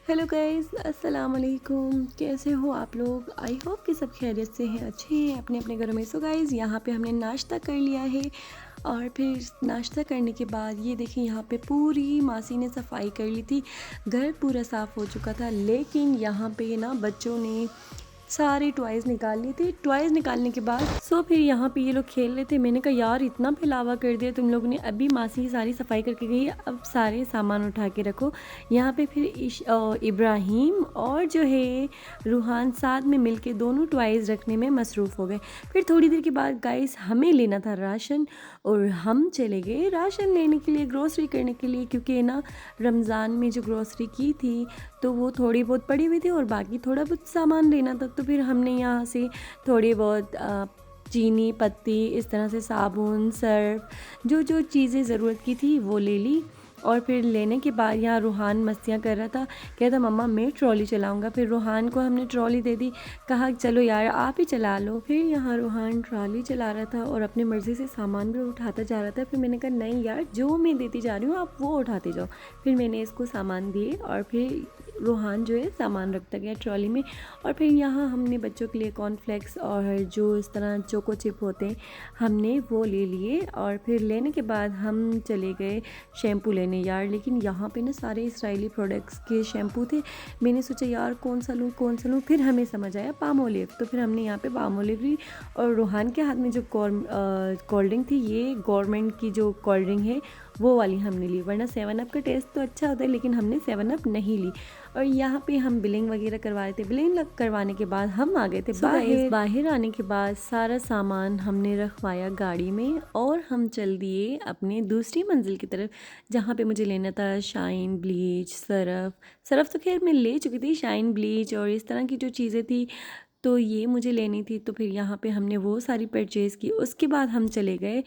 Hello guys, अस्सलाम वालेकुम। कैसे हो आप लोग? आई होप कि सब खैरियत से हैं, अच्छे हैं अपने अपने घरों में। सो गाइस, यहाँ पे हमने नाश्ता कर लिया है और फिर नाश्ता करने के बाद ये देखें, यहाँ पे पूरी मासी ने सफाई कर ली थी। घर पूरा साफ़ हो चुका था, लेकिन यहाँ पे ना बच्चों ने सारे टॉयज़ निकाल लिए थे। टॉयज़ निकालने के बाद फिर यहाँ पे ये लोग खेल रहे थे। मैंने कहा यार, इतना फैलावा कर दिया तुम लोगों ने। अभी मासी सारी सफाई करके गई है, अब सारे सामान उठा के रखो। यहाँ पे फिर इब्राहिम और जो है रूहान साथ में मिलके दोनों टॉयज़ रखने में मसरूफ़ हो गए। फिर थोड़ी देर के बाद गाइस, हमें लेना था राशन और हम चले गए राशन लेने के लिए, ग्रोसरी करने के लिए, क्योंकि ना रमज़ान में जो ग्रोसरी की थी तो वो थोड़ी बहुत पड़ी हुई थी और बाकी थोड़ा बहुत सामान लेना था। तो फिर हमने यहाँ से थोड़ी बहुत चीनी पत्ती, इस तरह से साबुन, सर्फ, जो जो चीज़ें ज़रूरत की थी वो ले ली। और फिर लेने के बाद यहाँ रूहान मस्तियाँ कर रहा था, कहता मम्मा मैं ट्रॉली चलाऊँगा। फिर रूहान को हमने ट्रॉली दे दी, कहा चलो यार आप ही चला लो। फिर यहाँ रूहान ट्रॉली चला रहा था और अपनी मर्ज़ी से सामान भी उठाता जा रहा था। फिर मैंने कहा नहीं यार, जो मैं देती जा रही हूँ आप वो उठाते जाओ। फिर मैंने इसको सामान दिए और फिर रूहान जो है सामान रखता गया ट्रॉली में। और फिर यहाँ हमने बच्चों के लिए कॉर्नफ्लेक्स और जो इस तरह चोको चिप होते हैं हमने वो ले लिए। और फिर लेने के बाद हम चले गए शैम्पू लेने यार। लेकिन यहाँ पे ना सारे इसराइली प्रोडक्ट्स के शैम्पू थे। मैंने सोचा यार कौन सा लूँ। फिर हमें समझ आया पामोलिव। तो फिर हमने यहाँ पे पामोलिव ली। और रूहान के हाथ में जो कोल्ड ड्रिंक थी, ये गवर्नमेंट की जो कोल्ड ड्रिंक है वो वाली हमने ली, वरना 7 अप का टेस्ट तो अच्छा होता है, लेकिन हमने 7 अप नहीं ली। और यहाँ पे हम बिलिंग वगैरह करवा रहे थे। बिलिंग करवाने के बाद हम आ गए थे बाहर आने के बाद सारा सामान हमने रखवाया गाड़ी में और हम चल दिए अपने दूसरी मंजिल की तरफ, जहाँ पे मुझे लेना था शाइन, ब्लीच, सरफ़ तो खैर मैं ले चुकी थी। शाइन, ब्लीच और इस तरह की जो चीज़ें थी तो ये मुझे लेनी थी। तो फिर यहाँ पे हमने वो सारी परचेज़ की। उसके बाद हम चले गए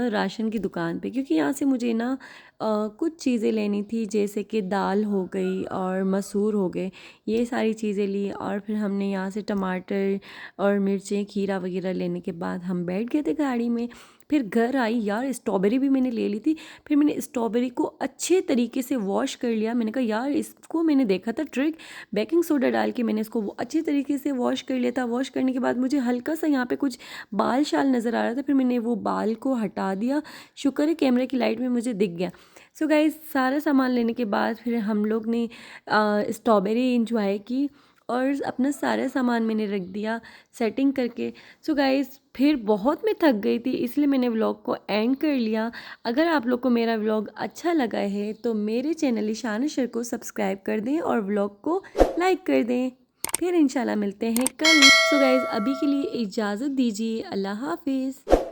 राशन की दुकान पे, क्योंकि यहाँ से मुझे ना कुछ चीज़ें लेनी थी, जैसे कि दाल हो गई और मसूर हो गए, ये सारी चीज़ें ली। और फिर हमने यहाँ से टमाटर और मिर्चें, खीरा वगैरह लेने के बाद हम बैठ गए थे गाड़ी में। फिर घर आई यार, स्ट्रॉबेरी भी मैंने ले ली थी। फिर मैंने स्ट्रॉबेरी को अच्छे तरीके से वॉश कर लिया। मैंने कहा यार, इसको मैंने देखा था ट्रिक, बेकिंग सोडा डाल के मैंने इसको अच्छे तरीके से वॉश कर लिया था। वॉश करने के बाद मुझे हल्का सा यहाँ पे कुछ बाल शाल नज़र आ रहा था, फिर मैंने वो बाल को हटा दिया। शुक्र है कैमरे की लाइट में मुझे दिख गया। सो गाइस, सारा सामान लेने के बाद फिर हम लोग ने स्ट्रॉबेरी इंजॉय की और अपना सारा सामान मैंने रख दिया सेटिंग करके। सो गाइस, फिर बहुत मैं थक गई थी, इसलिए मैंने व्लॉग को एंड कर लिया। अगर आप लोग को मेरा व्लॉग अच्छा लगा है तो मेरे चैनल ईशान शर को सब्सक्राइब कर दें और व्लॉग को लाइक कर दें। फिर इंशाल्लाह मिलते हैं कल। सो गाइस, अभी के लिए इजाज़त दीजिए। अल्लाह हाफिज़।